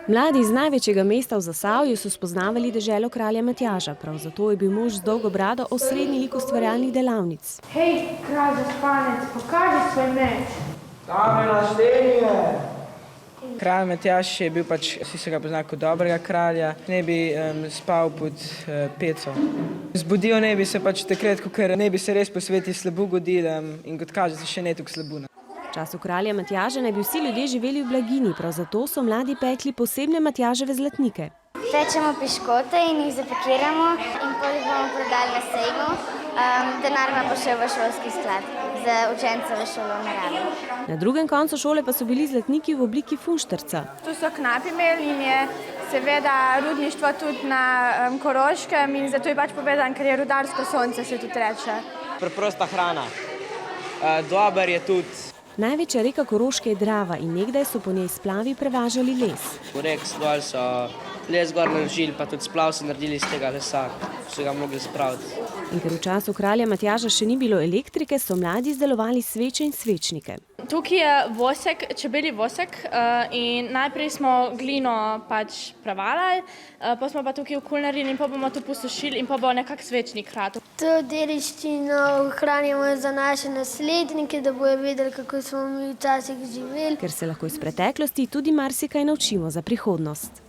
Mladi iz največjega mesta v Zasavju so spoznavali deželo kralja Matjaža, prav zato je bil mož z dolgo brado osrednji lik ustvarjalnih delavnic. Hej, kralj Zaspanec, pokaži svoj meč. Tam je na steni. Kralj Matjaž je bil vsi se ga poznali kot dobrega kralja, ne bi spal pod peco. Zbudil ne bi se takrat, ker ne bi se res po sveti slabu godil in kot kaže se še ne tuk slabu. V času kralja Matjaža naj bi vsi ljudje živeli v blaginji, prav zato so mladi pekli posebne Matjaževe zlatnike. Pečemo piškote in jih zapakiramo in potem bomo prodali na sejmu. Denar pa šel v šolski sklad za učence v šolo narave. Na drugem koncu šole pa so bili zlatniki v obliki funštrca. Tu so knapi imeli in je seveda rudništvo tudi na Koroškem in zato je povedan, ker je rudarsko sonce, se tudi reče. Preprosta hrana. Dober je tudi. Največja reka Koroške je Drava in nekdaj so po njej splavi prevažali les. V rek dol so les gor naložili, pa tudi splav so naredili iz tega lesa, so ga mogli spraviti. In ker v času kralja Matjaža še ni bilo elektrike, so mladi izdelovali sveče in svečnike. Tukaj je vosek, čebelji vosek in najprej smo glino prevalali, pa smo pa tukaj okulnarili in pa bomo to posušili in pa bo nekak svečnik hratil. To dediščino ohranjamo za naše naslednike, da bojo vedeli, kako smo mi včasih živeli. Ker se lahko iz preteklosti tudi marsikaj naučimo za prihodnost.